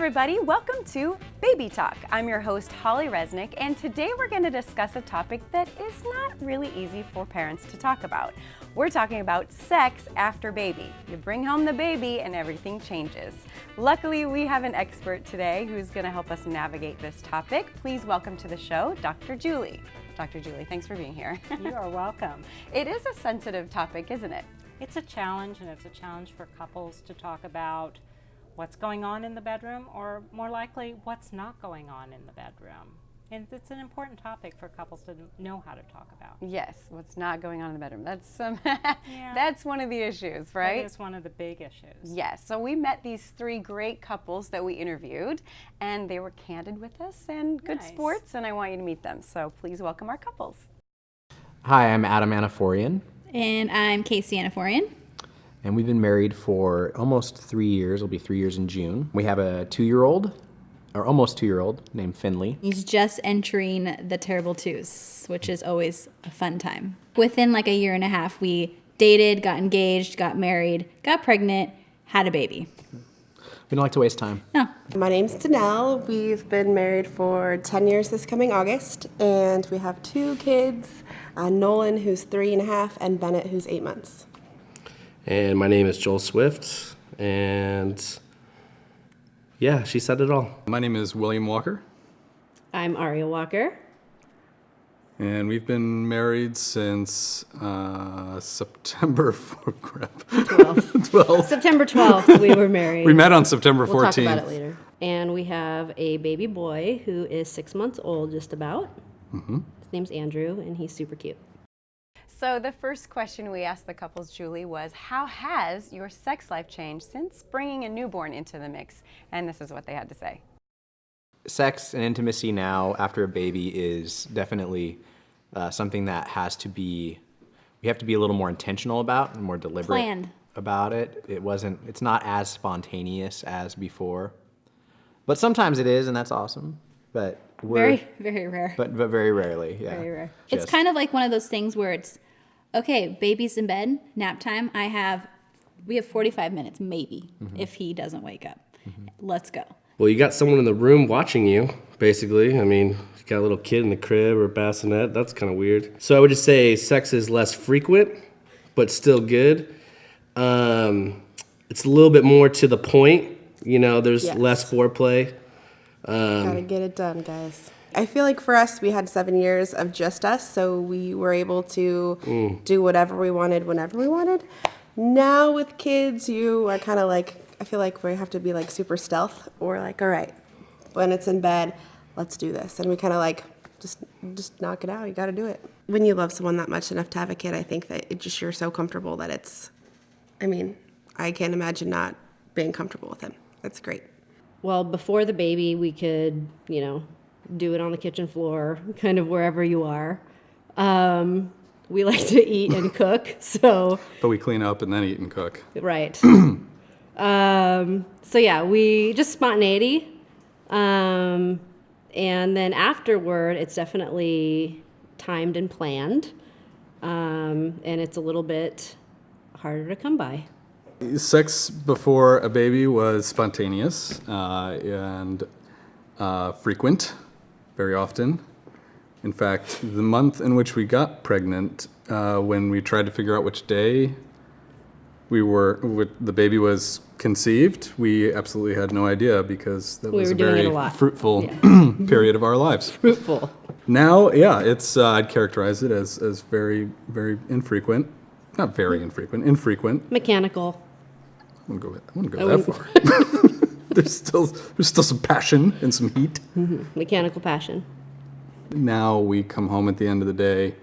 everybody, welcome to Baby Talk. I'm your host, Holly Resnick, and today we're going to discuss a topic that is not really easy for parents to talk about. We're talking about sex after baby. You bring home the baby and everything changes. Luckily, we have an expert today who's going to help us navigate this topic. Please welcome to the show, Dr. Julie. Dr. Julie, thanks for being here. You are welcome. It is a sensitive topic, isn't it? It's a challenge, and it's a challenge for couples to talk about what's going on in the bedroom, or more likely, what's not going on in the bedroom. And it's an important topic for couples to know how to talk about. Yes, what's not going on in the bedroom. That's one of the issues, right? That is one of the big issues. Yes, so we met these three great couples that we interviewed, and they were candid with us and good sports, and I want you to meet them. So please welcome our couples. Hi, I'm Adam Anaforian. And I'm Casey Anaforian. And we've been married for almost 3 years. It'll be 3 years in June. We have a 2-year-old, or almost 2-year-old, named Finley. He's just entering the terrible twos, which is always a fun time. Within like a year and a half, we dated, got engaged, got married, got pregnant, had a baby. We don't like to waste time. No. My name's Danelle. We've been married for 10 years this coming August, and we have 2 kids, Nolan, who's 3.5, and Bennett, who's 8 months. And my name is Joel Swift, and yeah, she said it all. My name is William Walker. I'm Aria Walker. And we've been married since September 12th. September 12th, we were married. We met on September 14th. We'll talk about it later. And we have a baby boy who is 6 months old, just about. Mm-hmm. His name's Andrew, and he's super cute. So the first question we asked the couples, Julie, was how has your sex life changed since bringing a newborn into the mix? And this is what they had to say. Sex and intimacy now after a baby is definitely something that we have to be a little more intentional about and more deliberate Planned. about it. It's not as spontaneous as before. But sometimes it is, and that's awesome. But Very, very rare. But very rarely, yeah. Very rare. It's kind of like one of those things where it's, okay, baby's in bed, nap time. We have 45 minutes, maybe, if he doesn't wake up. Let's go. Well, you got someone in the room watching you, basically. I mean, you got a little kid in the crib or bassinet. That's kind of weird. So I would just say sex is less frequent, but still good. It's a little bit more to the point. You know, there's less foreplay. Gotta get it done, guys. I feel like for us, we had 7 years of just us, so we were able to do whatever we wanted whenever we wanted. Now with kids, you are kind of like, I feel like we have to be like super stealth, or like, all right, when it's in bed, let's do this. And we kind of like, just knock it out. You got to do it. When you love someone that much enough to have a kid, I think that you're so comfortable that I can't imagine not being comfortable with him. That's great. Well, before the baby, we could, do it on the kitchen floor, kind of wherever you are. We like to eat and cook, so. But we clean up and then eat and cook. Right. So yeah, we just spontaneity. And then afterward, it's definitely timed and planned. And it's a little bit harder to come by. Sex before a baby was spontaneous and frequent, very often. In fact, the month in which we got pregnant, when we tried to figure out which day the baby was conceived, we absolutely had no idea because that was a very fruitful period of our lives. Fruitful. Now, I'd characterize it as very, very infrequent. Not very infrequent, infrequent. Mechanical. I wouldn't go that far. There's still some passion and some heat. Mechanical passion. Now we come home at the end of the day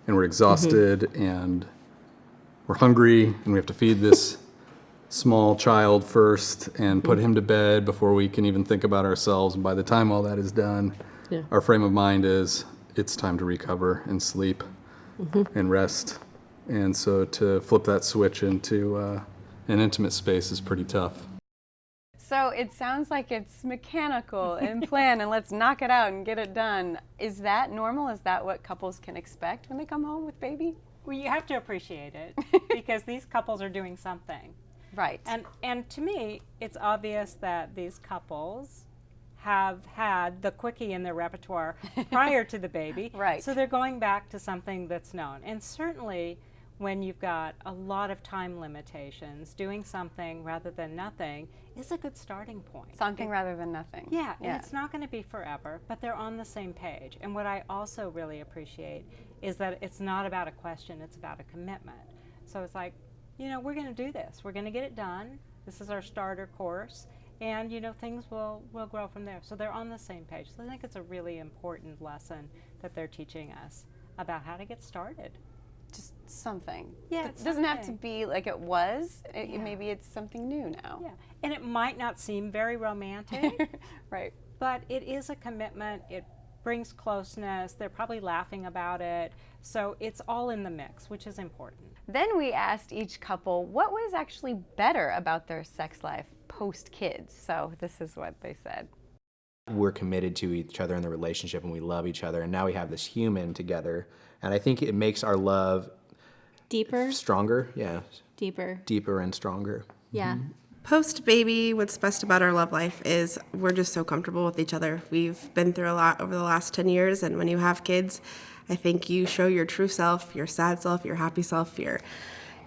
and we're exhausted and we're hungry and we have to feed this small child first and put him to bed before we can even think about ourselves. And by the time all that is done, our frame of mind is it's time to recover and sleep and rest. And so to flip that switch into an intimate space is pretty tough. So it sounds like it's mechanical and planned and let's knock it out and get it done. Is that normal? Is that what couples can expect when they come home with baby? Well, you have to appreciate it because these couples are doing something. Right. And to me, it's obvious that these couples have had the quickie in their repertoire prior to the baby. Right. So they're going back to something that's known. And certainly when you've got a lot of time limitations, doing something rather than nothing is a good starting point. Something rather than nothing. Yeah, and it's not going to be forever, but they're on the same page. And what I also really appreciate is that it's not about a question, it's about a commitment. So it's like, you know, we're going to do this. We're going to get it done. This is our starter course. And, you know, things will grow from there. So they're on the same page. So I think it's a really important lesson that they're teaching us about how to get started. Just something. Yeah, It doesn't have to something. be like it was. Yeah. Maybe it's something new now. Yeah, and it might not seem very romantic, Right. but it is a commitment. It brings closeness. They're probably laughing about it. So it's all in the mix, which is important. Then we asked each couple what was actually better about their sex life post-kids. So this is what they said. We're committed to each other in the relationship and we love each other, and now we have this human together, and I think it makes our love Deeper, stronger. Yeah, deeper. deeper and stronger. Yeah. Post baby, what's best about our love life is we're just so comfortable with each other. We've been through a lot over the last 10 years, and when you have kids, I think you show your true self, your sad self, your happy self, your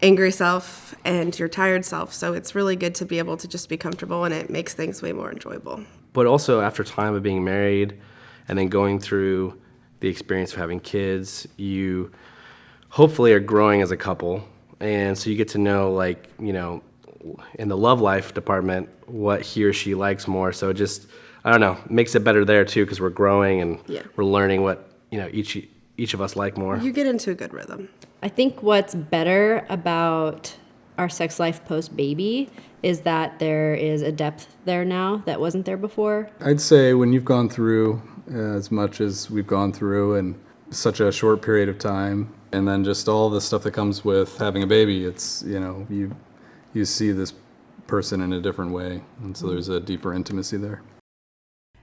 angry self, and your tired self. So it's really good to be able to just be comfortable, and it makes things way more enjoyable. But also after time of being married and then going through the experience of having kids, you hopefully are growing as a couple. And so you get to know, like, you know, in the love life department, what he or she likes more. So it just, I don't know, makes it better there too, because we're growing and we're learning what, you know, each of us like more. You get into a good rhythm. I think what's better about our sex life post-baby is that there is a depth there now that wasn't there before. I'd say when you've gone through as much as we've gone through in such a short period of time, and then just all the stuff that comes with having a baby, it's, you know, you see this person in a different way, and so there's a deeper intimacy there.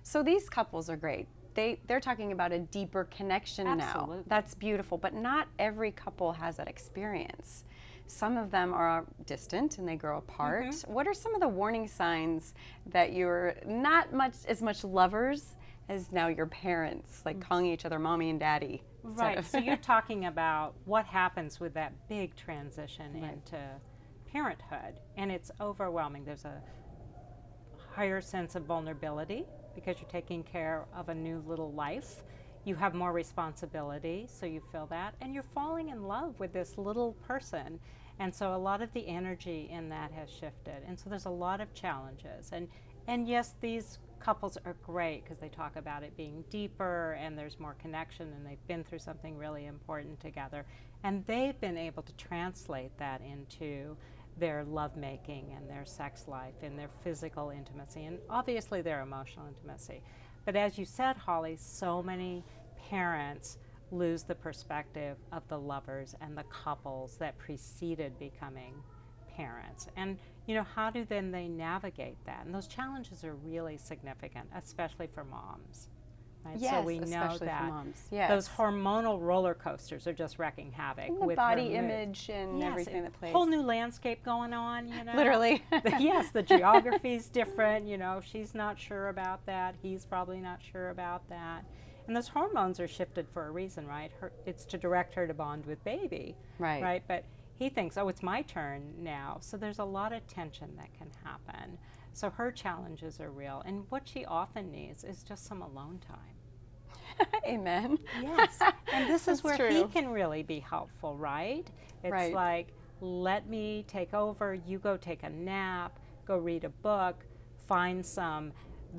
So these couples are great. They're talking about a deeper connection now. Absolutely. That's beautiful, but not every couple has that experience. Some of them are distant and they grow apart. What are some of the warning signs that you're not as much lovers as now you're parents, like calling each other mommy and daddy? Right, so you're talking about what happens with that big transition into parenthood, and it's overwhelming. There's a higher sense of vulnerability because you're taking care of a new little life. You have more responsibility, so you feel that, and you're falling in love with this little person, and so a lot of the energy in that has shifted, and so there's a lot of challenges. And yes, these couples are great because they talk about it being deeper and there's more connection and they've been through something really important together, and they've been able to translate that into their lovemaking and their sex life and their physical intimacy and obviously their emotional intimacy. But as you said, Holly, so many parents lose the perspective of the lovers and the couples that preceded becoming parents. And, you know, how do then they navigate that? And those challenges are really significant, especially for moms. Right? Yes, so we know especially that for moms. Yes. those hormonal roller coasters are just wrecking havoc And the with body her mood. image and everything that plays. Whole new landscape going on, you know. Literally. Yes, the geography's different, you know, she's not sure about that, he's probably not sure about that. And those hormones are shifted for a reason, right? It's to direct her to bond with baby. Right. Right, but he thinks, oh, it's my turn now. So there's a lot of tension that can happen. So her challenges are real. And what she often needs is just some alone time. Amen. Yes, and this is where That's he true. can really be helpful, right? It's Right. like, let me take over, you go take a nap, go read a book, find some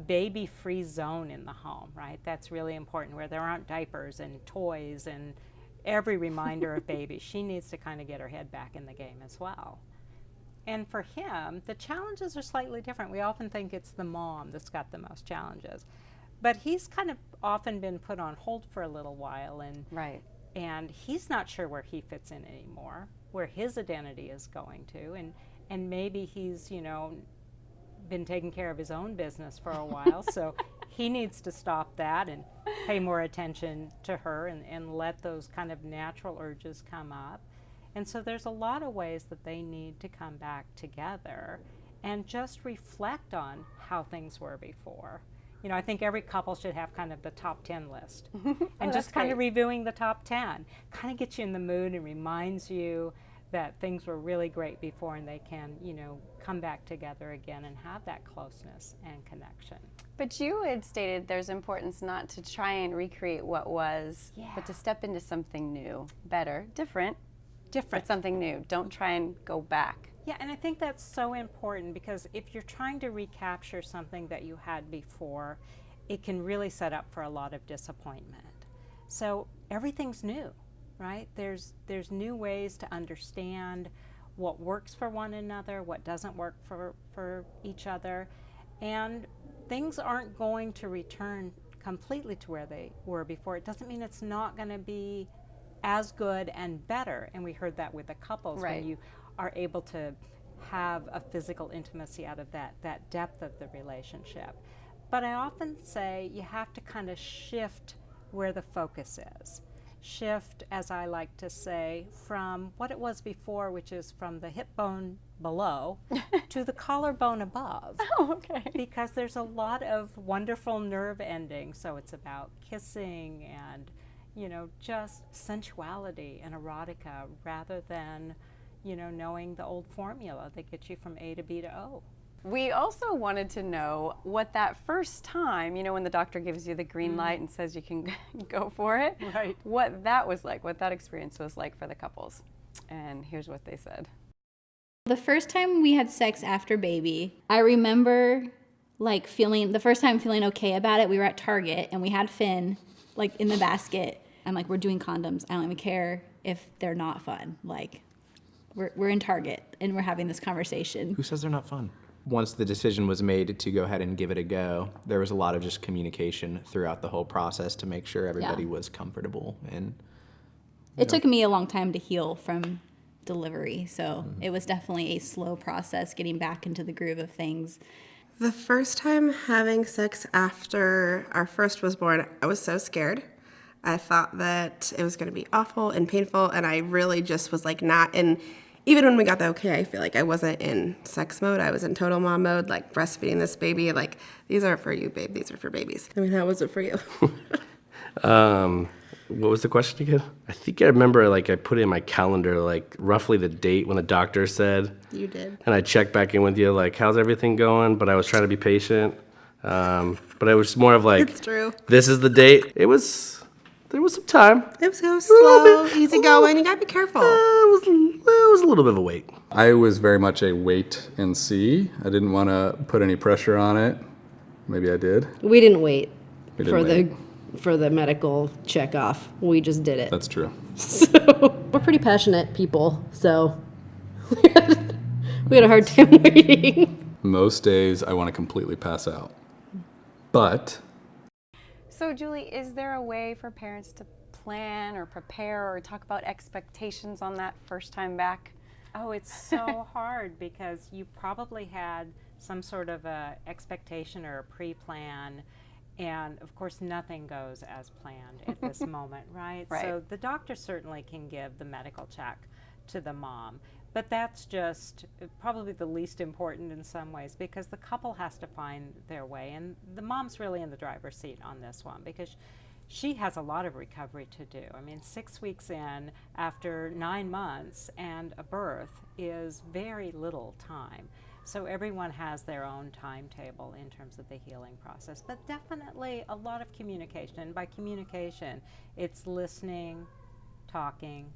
baby-free zone in the home, right? That's really important, where there aren't diapers and toys and every reminder of baby. She needs to kind of get her head back in the game as well. And for him, the challenges are slightly different. We often think it's the mom that's got the most challenges. But he's kind of often been put on hold for a little while, and Right. and he's not sure where he fits in anymore, where his identity is going to, and maybe he's, you know, been taking care of his own business for a while, so he needs to stop that and pay more attention to her and let those kind of natural urges come up. And so there's a lot of ways that they need to come back together and just reflect on how things were before. You know, I think every couple should have kind of the top 10 list. And just kind of reviewing the top 10 kind of gets you in the mood and reminds you that things were really great before, and they can, you know, come back together again and have that closeness and connection. But you had stated there's importance not to try and recreate what was, but to step into something new, better, different, but something new. Don't try and go back. Yeah, and I think that's so important, because if you're trying to recapture something that you had before, it can really set up for a lot of disappointment. So everything's new, right? There's new ways to understand what works for one another, what doesn't work for each other, and things aren't going to return completely to where they were before. It doesn't mean it's not going to be as good and better, and we heard that with the couples, when you are able to have a physical intimacy out of that depth of the relationship. But I often say you have to kind of shift where the focus is. Shift, as I like to say, from what it was before, which is from the hip bone below to the collarbone above. Oh, okay. Because there's a lot of wonderful nerve endings. So it's about kissing and, you know, just sensuality and erotica, rather than, you know, knowing the old formula that gets you from A to B to O. We also wanted to know what that first time, you know, when the doctor gives you the green light and says you can go for it, what that was like, what that experience was like for the couples. And here's what they said. The first time we had sex after baby, I remember like the first time feeling okay about it. We were at Target and we had Finn like in the basket. I'm like, we're doing condoms. I don't even care if they're not fun. Like, we're in Target and we're having this conversation. Who says they're not fun? Once the decision was made to go ahead and give it a go, there was a lot of just communication throughout the whole process to make sure everybody was comfortable. And it took me a long time to heal from delivery, so it was definitely a slow process getting back into the groove of things. The first time having sex after our first was born, I was so scared. I thought that it was going to be awful and painful, and I really just was like not in. Even when we got the okay, I feel like I wasn't in sex mode. I was in total mom mode, like breastfeeding this baby. Like, these aren't for you, babe. These are for babies. I mean, how was it for you? What was the question again? I think I remember, like, I put in my calendar, like, roughly the date when the doctor said. You did. And I checked back in with you, like, how's everything going? But I was trying to be patient. But I was more of like, It's true. This is the date. There was some time. It was so slow, easy going. You gotta be careful. It was a little bit of a wait. I was very much a wait and see. I didn't want to put any pressure on it. Maybe I did. We didn't wait We didn't for the medical check off. We just did it. That's true. So we're pretty passionate people, so we had a hard time waiting. Most days I want to completely pass out. But So Julie, is there a way for parents to plan or prepare or talk about expectations on that first time back? Oh, it's so hard, because you probably had some sort of a expectation or a pre-plan, and of course nothing goes as planned at this moment, right? So the doctor certainly can give the medical check to the mom, but that's just probably the least important in some ways, because the couple has to find their way, and the mom's really in the driver's seat on this one, because she has a lot of recovery to do. I mean, 6 weeks in after 9 months and a birth is very little time. So everyone has their own timetable in terms of the healing process, but definitely a lot of communication. And by communication, it's listening, talking,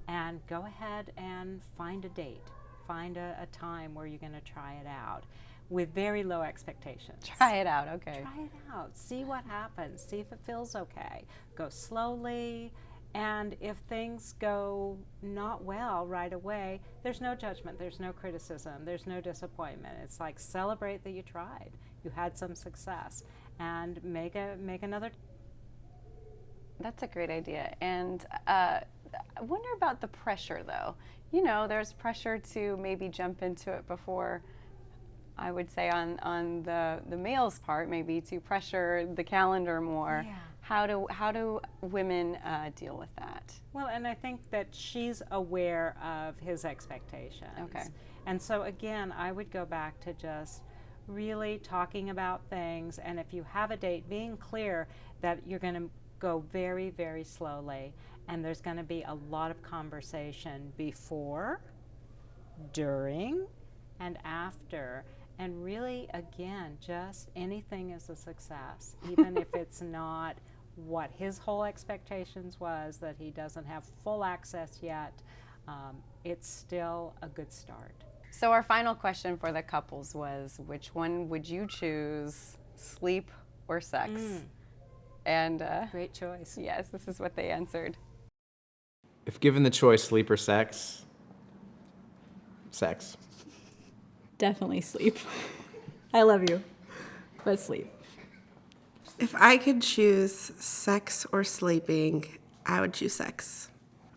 and go ahead and find a date. Find a time where you're going to try it out with very low expectations. Try it out, okay. Try it out. See what happens. See if it feels okay. Go slowly. And if things go not well right away, there's no judgment, there's no criticism, there's no disappointment. It's like, celebrate that you tried. You had some success, and make another. That's a great idea. And I wonder about the pressure, though. You know, there's pressure to maybe jump into it before, I would say on the male's part, maybe to pressure the calendar more. Yeah. How do women deal with that? Well, and I think that she's aware of his expectations. Okay. And so again, I would go back to just really talking about things, and if you have a date, being clear that you're going to go very, very slowly, and there's going to be a lot of conversation before, during, and after. And really, again, just anything is a success, even if it's not what his whole expectations was, that he doesn't have full access yet. It's still a good start. So our final question for the couples was, which one would you choose, sleep or sex? And Great choice. yes, this is what they answered. If given the choice, sleep or sex, sex. Definitely sleep. I love you, but sleep. If I could choose sex or sleeping, I would choose sex.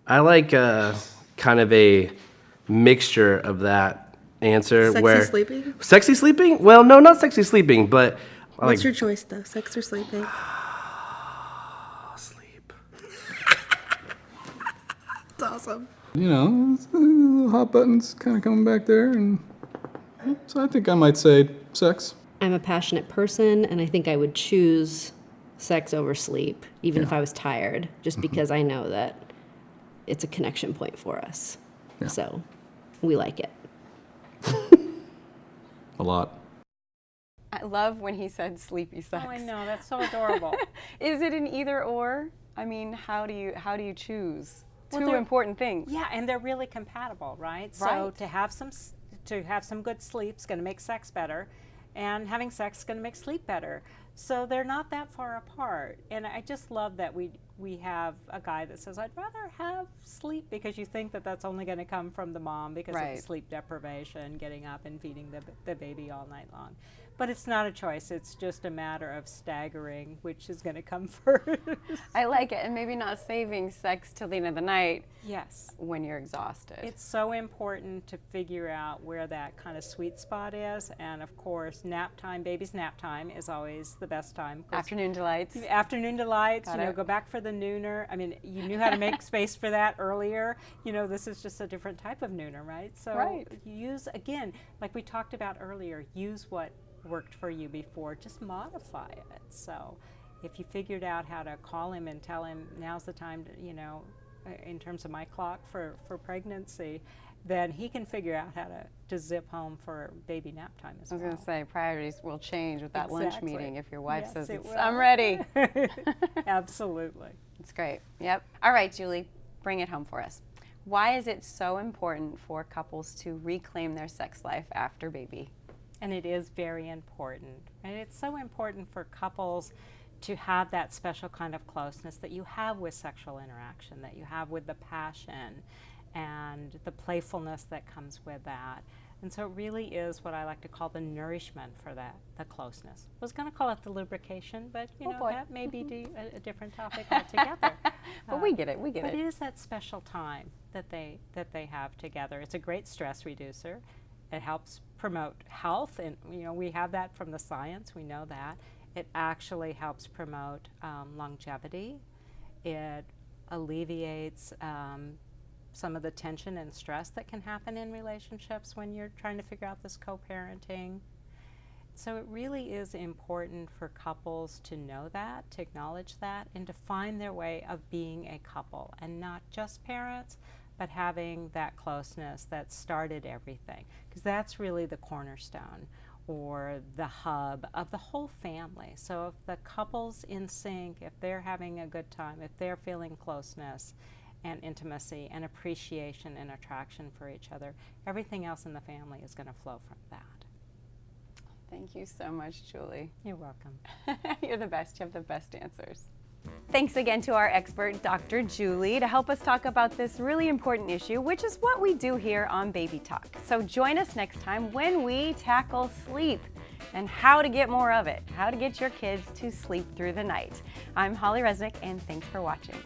I like kind of a mixture of that answer. Sexy where sleeping? Sexy sleeping? Well, no, not sexy sleeping, but I What's like your choice though, sex or sleeping? sleep. It's awesome. You know, the hot buttons kind of coming back there, and so I think I might say sex. I'm a passionate person, and I think I would choose sex over sleep, even if I was tired, just because I know that it's a connection point for us. Yeah. So we like it. A lot. I love when he said sleepy sex. Oh, I know, that's so adorable. Is it an either or? I mean, how do you choose? Well, Two they're- important things. Yeah, and they're really compatible, right? So Right. to have some good sleep is going to make sex better, and having sex is going to make sleep better. So they're not that far apart. And I just love that we have a guy that says, I'd rather have sleep, because you think that that's only going to come from the mom because Right. of sleep deprivation, getting up and feeding the baby all night long. But it's not a choice. It's just a matter of staggering which is going to come first. I like it, and maybe not saving sex till the end of the night Yes. when you're exhausted. It's so important to figure out where that kind of sweet spot is. And of course, nap time, baby's nap time is always the best time. 'Cause Afternoon delights. Afternoon delights, Got you know, it. go back for the nooner. I mean, you knew how to make space for that earlier. You know, this is just a different type of nooner, right? So Right. you use, again, like we talked about earlier, use what worked for you before, just modify it. So if you figured out how to call him and tell him now's the time to, you know, in terms of my clock for pregnancy, then he can figure out how to zip home for baby nap time as I was well. going to say, priorities will change with that lunch Exactly. meeting if your wife Yes, says, it will. I'm ready. Absolutely. It's great. Yep. All right, Julie, bring it home for us. Why is it so important for couples to reclaim their sex life after baby? And it is very important. And it's so important for couples to have that special kind of closeness that you have with sexual interaction, that you have with the passion and the playfulness that comes with that. And so it really is what I like to call the nourishment for that, the closeness. I was going to call it the lubrication, but you know, boy. that may be a different topic altogether. But we get it. We get But it. it is that special time that they have together. It's a great stress reducer. It helps promote health, and you know, we have that from the science. We know that. It actually helps promote longevity. It alleviates some of the tension and stress that can happen in relationships when you're trying to figure out this co-parenting. So it really is important for couples to know that, to acknowledge that, and to find their way of being a couple, and not just parents, but having that closeness that started everything, because that's really the cornerstone or the hub of the whole family. So if the couple's in sync, if they're having a good time, if they're feeling closeness and intimacy and appreciation and attraction for each other, everything else in the family is going to flow from that. Thank you so much, Julie. You're welcome. You're the best. You have the best answers. Thanks again to our expert, Dr. Julie, to help us talk about this really important issue, which is what we do here on Baby Talk. So join us next time when we tackle sleep and how to get more of it, how to get your kids to sleep through the night. I'm Holly Resnick, and thanks for watching.